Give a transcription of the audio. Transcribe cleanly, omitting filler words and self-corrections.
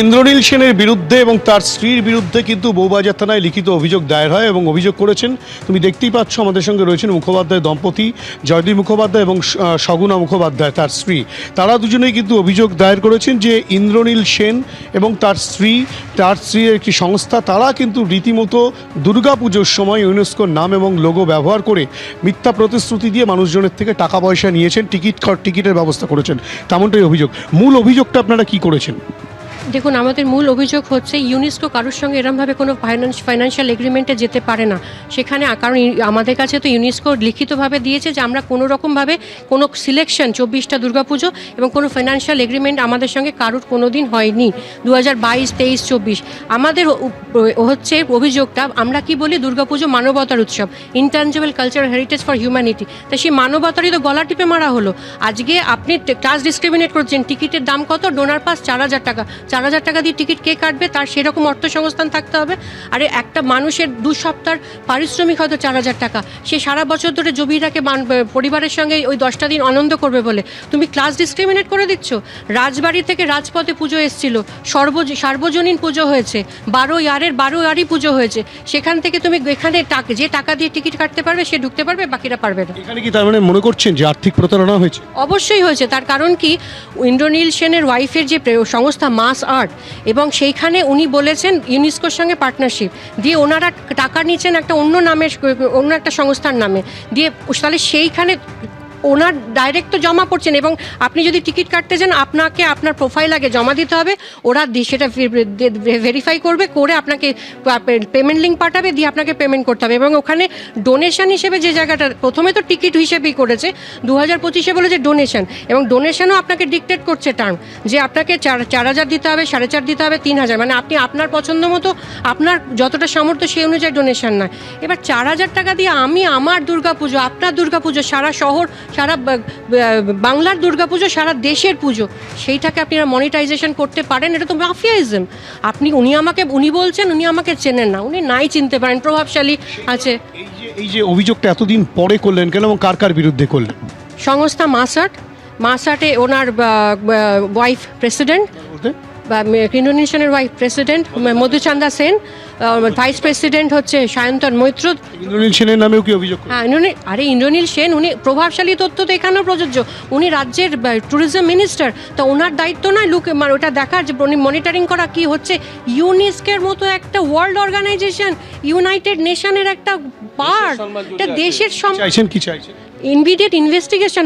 ইন্দ্রনীল সেনের বিরুদ্ধে এবং তার স্ত্রীর বিরুদ্ধে কিন্তু বউবাজার থানায় লিখিত অভিযোগ দায়ের হয় এবং অভিযোগ করেছেন, তুমি দেখতেই পাচ্ছ আমাদের সঙ্গে রয়েছেন মুখোপাধ্যায় দম্পতি, জয়দীপ মুখোপাধ্যায় এবং সগুনা মুখোপাধ্যায় তার স্ত্রী। তারা দুজনেই কিন্তু অভিযোগ দায়ের করেছেন যে ইন্দ্রনীল সেন এবং তার স্ত্রীর একটি সংস্থা, তারা কিন্তু রীতিমতো দুর্গাপুজোর সময় ইউনেস্কোর নাম এবং লোগো ব্যবহার করে মিথ্যা প্রতিশ্রুতি দিয়ে মানুষজনের থেকে টাকা পয়সা নিয়েছেন, টিকিটের ব্যবস্থা করেছেন, তেমনটাই অভিযোগ। মূল অভিযোগটা আপনারা কি করেছেন? দেখুন, আমাদের মূল অভিযোগ হচ্ছে ইউনেস্কো কারোর সঙ্গে এরমভাবে কোনো ফাইন্যান্সিয়াল এগ্রিমেন্টে যেতে পারে না। সেখানে কারণ আমাদের কাছে তো ইউনেস্কো লিখিতভাবে দিয়েছে যে আমরা কোনো রকমভাবে কোনো সিলেকশন 24টা দুর্গাপুজো এবং কোনো ফাইন্যান্সিয়াল এগ্রিমেন্ট আমাদের সঙ্গে কারোর কোনো দিন হয়নি। 2022, 23, 24 আমাদের হচ্ছে অভিযোগটা, আমরা কি বলি দুর্গাপুজো মানবতার উৎসব, intangible cultural heritage for humanity. তা সেই মানবতারই তো গলা টিপে মারা হলো। আজকে আপনি ক্লাস ডিসক্রিমিনেট করছেন। টিকিটের দাম কত? ডোনার পাস 4000 টাকা। 4000 টাকা দিয়ে টিকিট কে কাটবে? তার সেরকম অর্থ সংস্থান থাকতে হবে। আরে একটা মানুষের 2 সপ্তাহ পারিশ্রমিক হয়তো 4000 টাকা, সে সারা বছর ধরে জমিটাকে পরিবারের সঙ্গে ওই 10টা দিন আনন্দ করবে বলে তুমি ক্লাস ডিসক্রিমিনেট করে দিচ্ছ। রাজবাড়ি থেকে রাজপথে পুজো এসেছিল, সার্বজনীন পুজো হয়েছে, 12 পুজো হয়েছে। সেখান থেকে তুমি এখানে যে টাকা দিয়ে টিকিট কাটতে পারবে সে ঢুকতে পারবে, বাকিরা পারবে না। এখানে কি তার মানে মনে করছেন যে আর্থিক প্রতারণা হয়েছে? অবশ্যই হয়েছে। তার কারণ কি, ইন্দ্রনীল সেনের ওয়াইফের যে সংস্থা মাস আর্ট, এবং সেইখানে উনি বলেছেন ইউনেস্কোর সঙ্গে পার্টনারশিপ দিয়ে ওনারা টাকা নিচ্ছেন একটা অন্য একটা সংস্থার নামে দিয়ে, তাহলে সেইখানে ওনার ডাইরেক্ট তো জমা পড়ছেন। এবং আপনি যদি টিকিট কাটতে যান আপনাকে আপনার প্রোফাইল আগে জমা দিতে হবে, ওরা সেটা ভেরিফাই করবে, করে আপনাকে পেমেন্ট লিঙ্ক পাঠাবে, দিয়ে আপনাকে পেমেন্ট করতে হবে। এবং ওখানে ডোনেশন হিসেবে যে জায়গাটা প্রথমে তো টিকিট হিসেবেই করেছে, 2025-এ বলেছে ডোনেশন, এবং ডোনেশনও আপনাকে ডিকটেট করছে টার্ম যে আপনাকে 4000 দিতে হবে, 4.5 দিতে হবে, 3000, মানে আপনি আপনার পছন্দ মতো আপনার যতটা সামর্থ্য সেই অনুযায়ী ডোনেশন নয়। এবার 4000 টাকা দিয়ে আমি আমার দুর্গাপুজো, আপনার দুর্গাপুজো, সারা শহর, সারা বাংলার দুর্গাপুজো, সারা দেশের পুজো, সেইটাকে আপনারা মনিটাইজেশন করতে পারেন? এটা তো মাফিয়াইজম। উনি বলছেন উনি আমাকে চেনেন না, উনি নাই চিনতে পারেন, প্রভাবশালী আছে। এই যে অভিযোগটা এতদিন পরে করলেন কেন এবং কার বিরুদ্ধে করলেন? সংস্থা মাসার্টে ওনার ওয়াইফ প্রেসিডেন্ট, ইন্ডোনেশিয়ানের wife president Madhuchanda Sen, vice president হচ্ছে সায়ন্তন মৈত্র। ইন্দ্রনীল সেনের নামেও কি অভিযোগ? হ্যাঁ, ইন্দ্রনীল সেন উনি প্রভাবশালী, তথ্য তো এখানেও প্রযোজ্য। উনি রাজ্যের ট্যুরিজম মিনিস্টার, তো ওনার দায়িত্ব নয় ওটা দেখার যে মনিটরিং করা কি হচ্ছে। ইউনেস্কোর মতো একটা ওয়ার্ল্ড অর্গানাইজেশন, ইউনাইটেড নেশনের একটা পার্ট, এটা দেশের কি চাইছেন? ইমিডিয়েট ইনভেস্টিগেশন হোক।